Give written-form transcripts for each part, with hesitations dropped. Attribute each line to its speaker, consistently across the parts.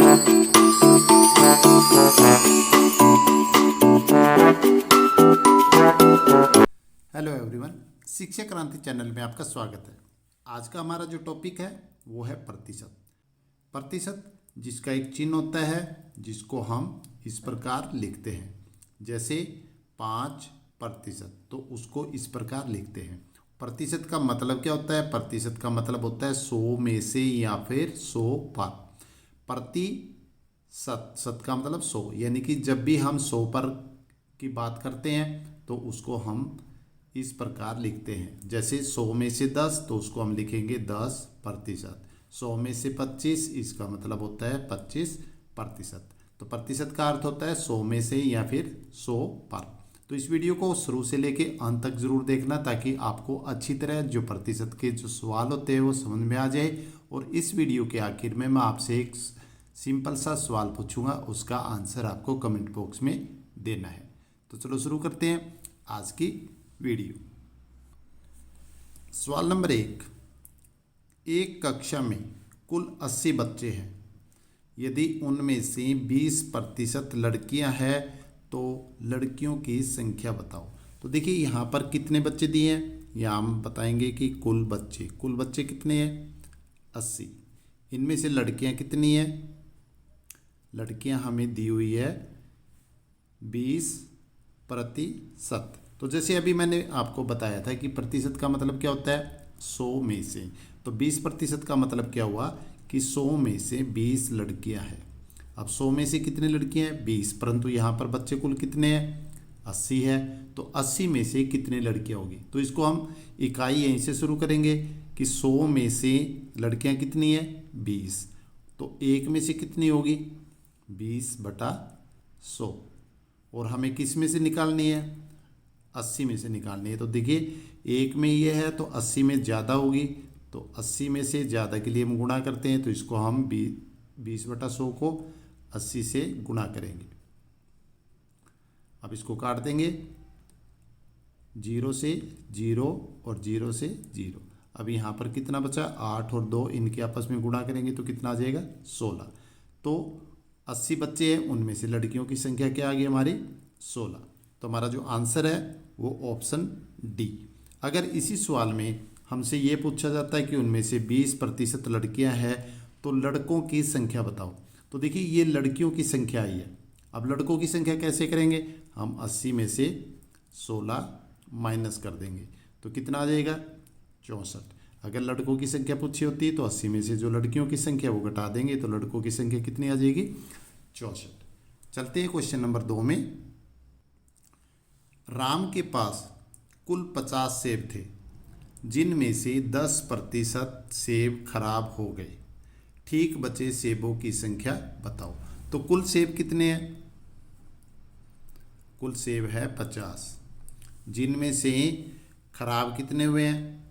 Speaker 1: Hello everyone, शिक्षा क्रांति channel में आपका स्वागत है। आज का हमारा जो टॉपिक है वो है प्रतिशत। प्रतिशत जिसका एक चिन्ह होता है जिसको हम इस प्रकार लिखते हैं, जैसे 5%, तो उसको इस प्रकार लिखते हैं। प्रतिशत का मतलब क्या होता है? प्रतिशत का मतलब होता है 100 में से या फिर 100 पर। प्रतिशत, सत का मतलब 100, यानी कि जब भी हम 100 पर की बात करते हैं तो उसको हम इस प्रकार लिखते हैं। जैसे 100 में से 10 तो उसको हम लिखेंगे 10%। 100 में से 25 इसका मतलब होता है 25%। तो प्रतिशत का अर्थ होता है 100 में से या फिर 100 पर। तो इस वीडियो को शुरू से लेके अंत तक जरूर देखना, ताकि आपको अच्छी तरह जो प्रतिशत के जो सवाल होते हैं वो समझ में आ जाए। और इस वीडियो के आखिर में मैं आपसे एक सिंपल सा सवाल पूछूंगा, उसका आंसर आपको कमेंट बॉक्स में देना है। तो चलो शुरू करते हैं आज की वीडियो। सवाल नंबर 1, एक कक्षा में कुल 80 बच्चे हैं। यदि उनमें से 20% लड़कियां हैं तो लड़कियों की संख्या बताओ। तो देखिए यहाँ पर कितने बच्चे दिए हैं, यहाँ हम बताएंगे कि कुल बच्चे कितने हैं? 80। इनमें से लड़कियां कितनी हैं? लड़कियां हमें दी हुई है 20%। तो जैसे अभी मैंने आपको बताया था कि प्रतिशत का मतलब क्या होता है? 100 में से। तो 20% का मतलब क्या हुआ कि 100 में से 20 लड़कियां हैं। अब 100 में से कितनी लड़कियां हैं? 20, परंतु यहाँ पर बच्चे कुल कितने हैं? 80 है। तो 80 में से कितनी लड़कियां होगी? तो इसको हम इकाई यहीं से शुरू करेंगे कि 100 में से लड़कियां कितनी है? 20। तो एक में से कितनी होगी? 20/100। और हमें किस में से निकालनी है? 80 में से निकालनी है। तो देखिए एक में ये है तो 80 में ज़्यादा होगी, तो 80 में से ज़्यादा के लिए हम गुणा करते हैं। तो इसको हम 20/100 को 80 से गुणा करेंगे। अब इसको काट देंगे, 0 से 0 और 0 से 0। अब यहाँ पर कितना बचा? 8 और 2, इनके आपस में गुणा करेंगे तो कितना आ जाएगा? 16। तो 80 बच्चे हैं, उनमें से लड़कियों की संख्या क्या आ गई हमारी? 16। तो हमारा जो आंसर है वो ऑप्शन डी। अगर इसी सवाल में हमसे ये पूछा जाता है कि उनमें से 20% लड़कियां हैं तो लड़कों की संख्या बताओ। तो देखिए ये लड़कियों की संख्या आई है। अब लड़कों की संख्या कैसे करेंगे? हम 80 में से 16 माइनस कर देंगे तो कितना आ जाएगा? 64। अगर लड़कों की संख्या पूछी होती तो 80 में से जो लड़कियों की संख्या वो घटा देंगे तो लड़कों की संख्या कितनी आ जाएगी? 64। चलते हैं क्वेश्चन नंबर 2 में। राम के पास कुल 50 सेब थे, जिनमें से 10% सेब खराब हो गए। ठीक बचे सेबों की संख्या बताओ। तो कुल सेब कितने हैं? कुल सेब है 50, जिनमें से खराब कितने हुए हैं?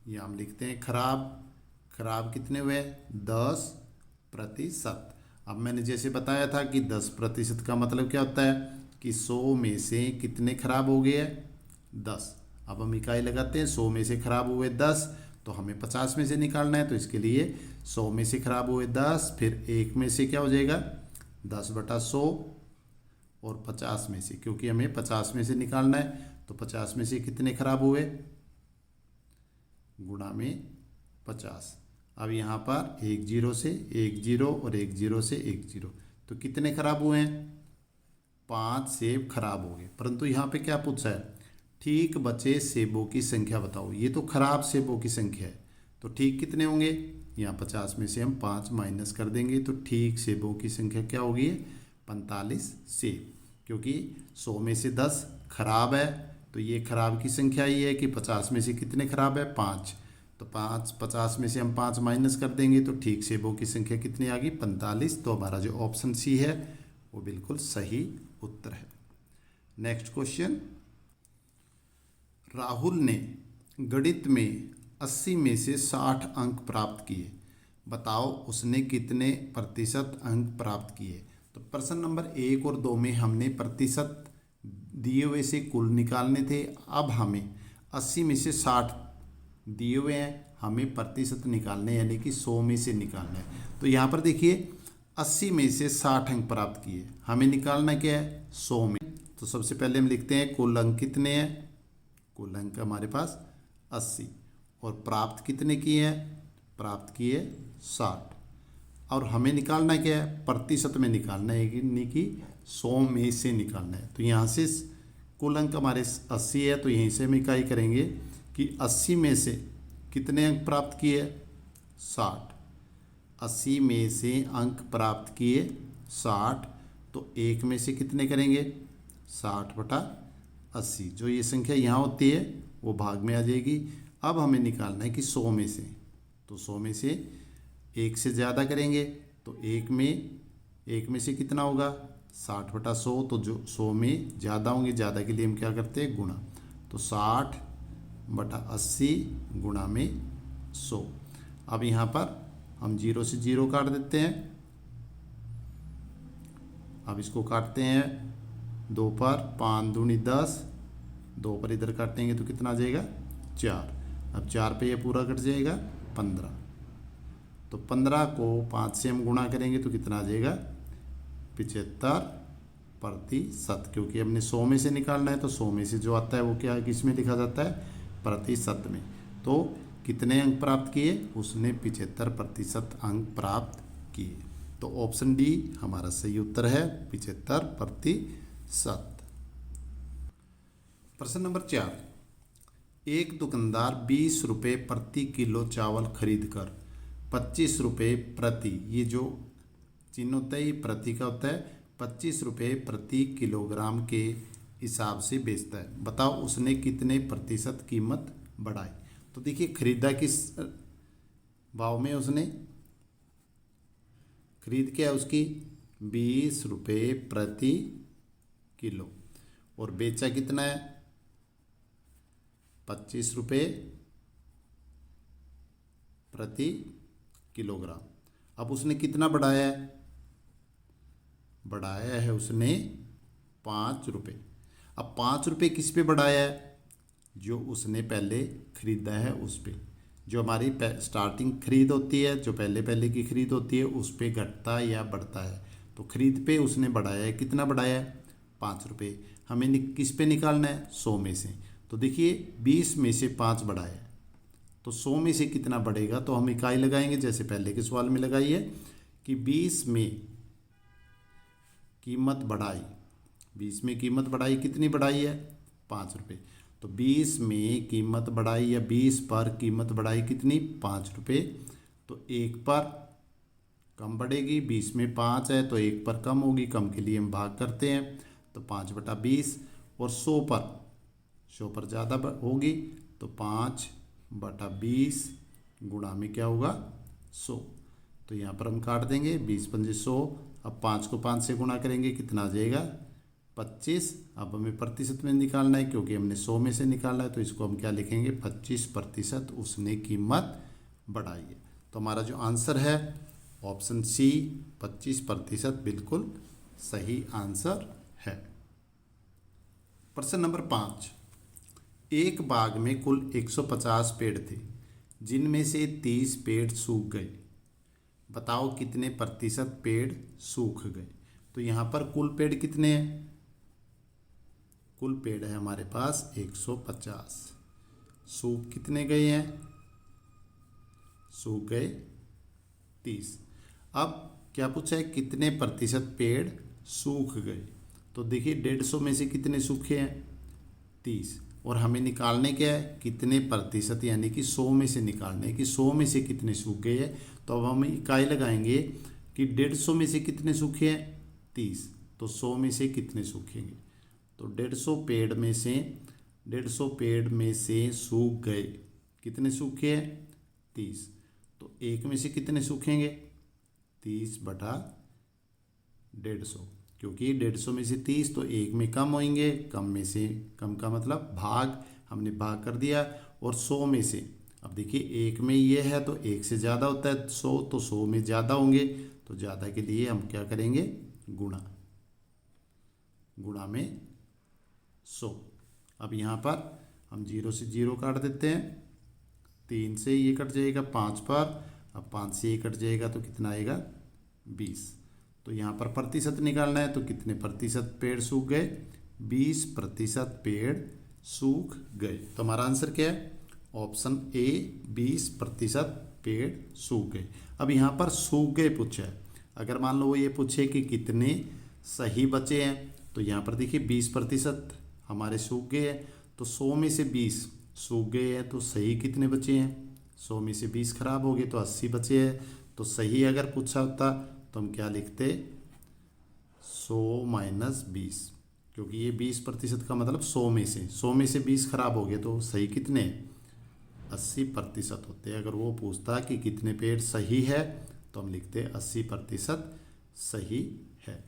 Speaker 1: ये हम लिखते हैं खराब कितने हुए? 10%। अब मैंने जैसे बताया था कि 10% का मतलब क्या होता है कि 100 में से कितने खराब हो गए हैं? 10। अब हम इकाई लगाते हैं, 100 में से खराब हुए 10, तो हमें 50 में से निकालना है। तो इसके लिए 100 में से खराब हुए 10, फिर एक में से क्या हो जाएगा? 10/100 और 50 में से, क्योंकि हमें 50 में से निकालना है तो 50 में से कितने खराब हुए? गुणा में 50। अब यहाँ पर एक 0 से एक 0 और एक 0 से एक 0, तो कितने खराब हुए हैं? 5 सेब खराब हो गए। परंतु यहाँ पे क्या पूछा है? ठीक बचे सेबों की संख्या बताओ। ये तो खराब सेबों की संख्या है, तो ठीक कितने होंगे? यहाँ 50 में से हम 5 माइनस कर देंगे तो ठीक सेबों की संख्या क्या होगी? 45 सेब। क्योंकि 100 में से 10 खराब है, तो ये खराब की संख्या ये है कि 50 में से कितने खराब है? 5। तो 50 में से हम 5 माइनस कर देंगे तो ठीक सेबों की संख्या कितनी आ गई? 45। तो हमारा जो ऑप्शन सी है वो बिल्कुल सही उत्तर है। Next question. राहुल ने गणित में 80 में से 60 अंक प्राप्त किए। बताओ उसने कितने प्रतिशत अंक प्राप्त किए। तो प्रश्न नंबर 1 और 2 में हमने प्रतिशत दिए हुए से कुल निकालने थे। अब हमें 80 में से 60 दिए हुए हैं, हमें प्रतिशत निकालने, यानी कि 100 में से निकालना है। तो यहाँ पर देखिए 80 में से 60 अंक प्राप्त किए, हमें निकालना क्या है 100 में। तो सबसे पहले हम लिखते हैं कुल अंक कितने हैं, कुल अंक हमारे पास 80 और प्राप्त कितने किए हैं, प्राप्त किए 60 और हमें निकालना क्या है प्रतिशत में निकालना है, यानी कि 100 में से निकालना है। तो यहाँ से कुल अंक हमारे 80 है, तो यहीं से हम इकाई करेंगे कि 80 में से कितने अंक प्राप्त किए 60, 80 में से अंक प्राप्त किए 60, तो एक में से कितने करेंगे 60/80, जो ये संख्या यहाँ होती है वो भाग में आ जाएगी। अब हमें निकालना है कि 100 में से, तो 100 में से एक से ज़्यादा करेंगे तो एक में से कितना होगा 60/100, तो जो 100 में ज़्यादा होंगे, ज़्यादा के लिए हम क्या करते हैं गुणा, तो 60/80 गुणा में 100। अब यहाँ पर हम 0 से 0 काट देते हैं। अब इसको काटते हैं 2 पर, 5 दूनी 10, 2 पर इधर काटेंगे तो कितना आ जाएगा 4। अब 4 पे ये पूरा कट जाएगा 15, तो 15 को 5 से हम गुणा करेंगे तो कितना आ जाएगा 75%, क्योंकि हमने 100 में से निकालना है, तो 100 में से जो आता है वो क्या किस में लिखा जाता है प्रतिशत में। तो कितने अंक प्राप्त किए, उसने 75% अंक प्राप्त किए। तो ऑप्शन डी हमारा सही उत्तर है 75%। प्रश्न नंबर 4, एक दुकानदार 20 रुपये प्रति किलो चावल खरीद कर 25 रुपये प्रति, ये जो चिन्ह होता है ये प्रति का होता है, 25 रुपये प्रति किलोग्राम के हिसाब से बेचता है। बताओ उसने कितने प्रतिशत कीमत बढ़ाई। तो देखिए खरीदा किस भाव में, उसने खरीद क्या है उसकी 20 रुपये प्रति किलो और बेचा कितना है 25 रुपये प्रति किलोग्राम। अब उसने कितना बढ़ाया है, बढ़ाया है उसने 5 रुपये। अब 5 रुपये किस पे बढ़ाया है, जो उसने पहले खरीदा है उस पे, जो हमारी स्टार्टिंग खरीद होती है, जो पहले की खरीद होती है उस पे घटता या बढ़ता है। तो खरीद पे उसने बढ़ाया है, कितना बढ़ाया है 5 रुपये। हमें किस पे निकालना है 100 में से। तो देखिए 20 में से 5 बढ़ाया है, तो 100 में से कितना बढ़ेगा, तो हम इकाई लगाएंगे जैसे पहले के सवाल में लगाई है कि 20 में कीमत बढ़ाई, 20 में कीमत बढ़ाई कितनी बढ़ाई है 5 रुपये। तो 20 में कीमत बढ़ाई या 20 पर कीमत बढ़ाई कितनी 5 रुपये, तो एक पर कम बढ़ेगी, 20 में 5 है तो एक पर कम होगी, कम के लिए हम भाग करते हैं तो 5/20, और 100 पर ज़्यादा होगी तो 5/20 गुणा में क्या होगा 100। तो यहाँ पर हम काट देंगे 20×5 100। अब 5 को 5 से गुणा करेंगे कितना आ जाएगा 25। अब हमें प्रतिशत में निकालना है क्योंकि हमने 100 में से निकालना है, तो इसको हम क्या लिखेंगे 25% उसने कीमत बढ़ाई है। तो हमारा जो आंसर है ऑप्शन सी 25% बिल्कुल सही आंसर है। प्रश्न नंबर 5, एक बाग में कुल 150 पेड़ थे जिनमें से 30 पेड़ सूख गए, बताओ कितने प्रतिशत पेड़ सूख गए। तो यहाँ पर कुल पेड़ कितने हैं, कुल पेड़ है हमारे पास 150, सूख कितने गए हैं, सूख गए 30। अब क्या पूछा है कितने प्रतिशत पेड़ सूख गए। तो देखिए 150 में से कितने सूखे हैं 30, और हमें निकालने क्या है कितने प्रतिशत, यानी कि 100 में से निकालने है कि 100 में से कितने सूख गए हैं। तो अब हम इकाई लगाएंगे कि 150 में से कितने सूखे हैं 30, तो 100 में से कितने सूखेंगे। तो 150 पेड़ में से 150 पेड़ में से सूख गए, कितने सूखे हैं 30, तो एक में से कितने सूखेंगे 30/150, क्योंकि 150 में से 30 तो एक में कम होंगे, कम में से कम का मतलब भाग, हमने भाग कर दिया। और 100 में से, अब देखिए एक में ये है तो एक से ज़्यादा होता है 100, तो 100 में ज़्यादा होंगे, तो ज़्यादा के लिए हम क्या करेंगे गुणा, गुणा में 100। अब यहाँ पर हम 0 से 0 काट देते हैं, 3 से ये कट जाएगा 5 पर, अब 5 से ये कट जाएगा तो कितना आएगा 20। तो यहाँ पर प्रतिशत निकालना है, तो कितने प्रतिशत पेड़ सूख गए, 20% पेड़ सूख गए। तो हमारा आंसर क्या है, ऑप्शन ए 20% पेड़ सूख गए। अब यहाँ पर सूख गए पूछा है, अगर मान लो वो ये पूछे कि कितने सही बचे हैं, तो यहाँ पर देखिए 20% हमारे सूख गए हैं, तो 100 में से 20 सूख गए हैं, तो सही कितने बचे हैं, 100 में से 20 खराब हो गए तो 80 बचे हैं। तो सही अगर पूछा होता तो हम क्या लिखते, 100 माइनस 20, क्योंकि ये 20% का मतलब 100 में से 20 खराब हो गए तो सही कितने, 80% होते हैं। अगर वो पूछता कि कितने पेड़ सही है तो हम लिखते 80% सही है।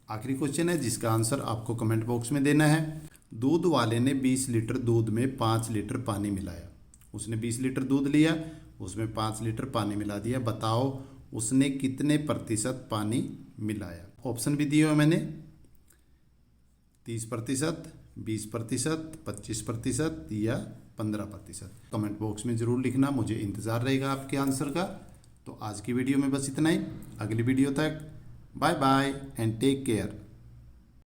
Speaker 1: आखिरी क्वेश्चन है जिसका आंसर आपको कमेंट बॉक्स में देना है। दूध वाले ने 20 लीटर दूध में 5 लीटर पानी मिलाया। उसने 20 लीटर दूध लिया, उसमें 5 लीटर पानी मिला दिया, बताओ उसने कितने प्रतिशत पानी मिलाया। ऑप्शन भी दिए हुए मैंने, 30%, 20%, 25% या 15%। कमेंट बॉक्स में ज़रूर लिखना, मुझे इंतज़ार रहेगा आपके आंसर का। तो आज की वीडियो में बस इतना ही, अगली वीडियो तक bye bye and take care.